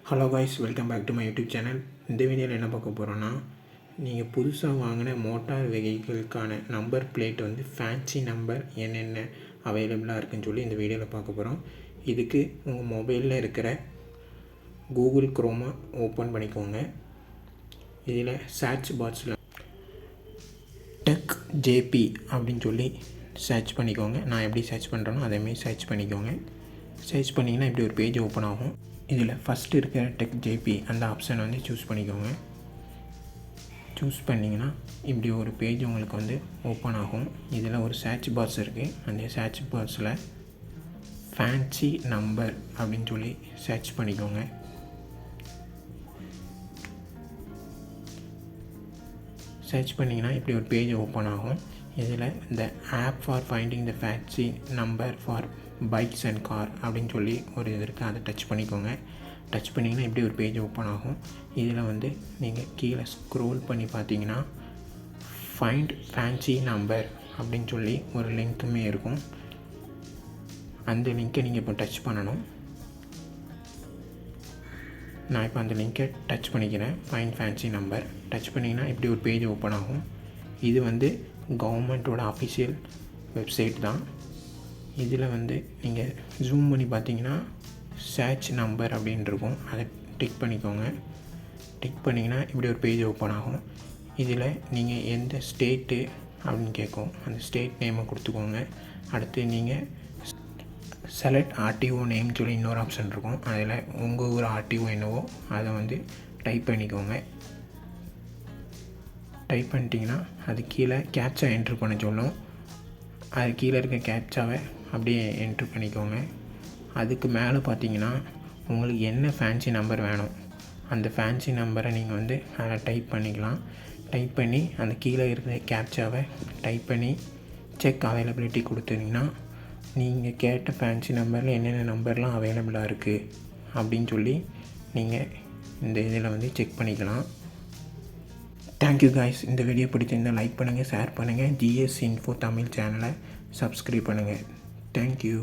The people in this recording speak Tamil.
Hello guys, welcome back to my YouTube channel. இந்த வீடியோவில் என்ன பார்க்க போகிறோன்னா, நீங்கள் புதுசாக வாங்கின மோட்டார் வெஹிக்கிளுக்கான நம்பர் பிளேட் வந்து ஃபேன்சி நம்பர் என்னென்ன அவைலபிளாக இருக்குதுன்னு சொல்லி இந்த வீடியோவில் பார்க்க போகிறோம். இதுக்கு உங்கள் மொபைலில் இருக்கிற கூகுள் குரோமை ஓப்பன் பண்ணிக்கோங்க. இதில் சர்ச் பாக்ஸில் டெக் ஜேபி அப்படின்னு சொல்லி சர்ச் பண்ணிக்கோங்க. நான் எப்படி சர்ச் பண்ணுறேனோ அதேமாரி சர்ச் பண்ணிக்கோங்க. சர்ச் பண்ணிங்கன்னா இப்படி ஒரு பேஜ் ஓப்பன் ஆகும். இதில் ஃபஸ்ட்டு இருக்கிற டெக் ஜேபி அந்த ஆப்ஷனை வந்து சூஸ் பண்ணிக்கோங்க. சூஸ் பண்ணிங்கன்னா இப்படி ஒரு பேஜ் உங்களுக்கு வந்து ஓப்பன் ஆகும். இதில் ஒரு சர்ச் பாக்ஸ் இருக்குது. அந்த சர்ச் பாக்ஸில் ஃபேன்சி நம்பர் அப்படின்னு சொல்லி சர்ச் பண்ணிக்கோங்க. சர்ச் பண்ணிங்கன்னா இப்படி ஒரு பேஜ் ஓப்பன் ஆகும். இதில் இந்த app for finding the fancy number for bikes and car அப்படின்னு சொல்லி ஒரு இது இருக்குது. அதை டச் பண்ணிக்கோங்க. டச் பண்ணிங்கன்னா இப்படி ஒரு பேஜ் ஓப்பன் ஆகும். இதில் வந்து நீங்கள் கீழே ஸ்க்ரோல் பண்ணி பார்த்தீங்கன்னா ஃபைண்ட் ஃபேன்சி நம்பர் அப்படின்னு சொல்லி ஒரு லிங்க்குமே இருக்கும். அந்த லிங்க்கை நீங்கள் இப்போ டச் பண்ணணும். நான் இப்போ அந்த லிங்க்கை டச் பண்ணிக்கிறேன். ஃபைண்ட் ஃபேன்சி நம்பர் டச் பண்ணிங்கன்னா இப்படி ஒரு பேஜ் ஓப்பன் ஆகும். இது வந்து கவர்மெண்ட்டோட அஃபிஷியல் வெப்சைட் தான். இதில் வந்து நீங்கள் ஜூம் பண்ணி பார்த்தீங்கன்னா சர்ச் நம்பர் அப்படின்னு இருக்கும். அதை டிக் பண்ணிக்கோங்க. டிக் பண்ணிங்கன்னா இப்படி ஒரு பேஜ் ஓப்பன் ஆகும். இதில் நீங்கள் எந்த ஸ்டேட்டு அப்படின்னு கேட்கும். அந்த ஸ்டேட் நேமை கொடுத்துக்கோங்க. அடுத்து நீங்கள் செலக்ட் ஆர்டிஓ நேம் சொல்லி இன்னொரு ஆப்ஷன் இருக்கும். அதில் உங்கள் ஊர் ஆர்டிஓ என்னவோ அதை வந்து டைப் பண்ணிக்கோங்க. டைப் பண்ணிட்டீங்கன்னா அது கீழே கேப்சா என்ட்ரு பண்ண சொல்லும். அது கீழே இருக்க கேப்சாவை அப்படியே என்ட்ரு பண்ணிக்கோங்க. அதுக்கு மேலே பார்த்தீங்கன்னா உங்களுக்கு என்ன ஃபேன்சி நம்பர் வேணும் அந்த ஃபேன்சி நம்பரை நீங்கள் வந்து அதில் டைப் பண்ணிக்கலாம். டைப் பண்ணி அந்த கீழே இருக்கிற கேப்சாவை டைப் பண்ணி செக் அவைலபிலிட்டி கொடுத்தீங்கன்னா நீங்கள் கேட்ட ஃபேன்சி நம்பரில் என்னென்ன நம்பர்லாம் அவைலபிளாக இருக்குது அப்படின்னு சொல்லி நீங்கள் இந்த இதில் வந்து செக் பண்ணிக்கலாம். Thank you guys. இந்த வீடியோ பிடிச்சிருந்தால் லைக் பண்ணுங்கள், ஷேர் பண்ணுங்கள். ஜிஎஸ் இன்ஃபோ தமிழ் சேனலை சப்ஸ்கிரைப் பண்ணுங்கள். தேங்க்யூ.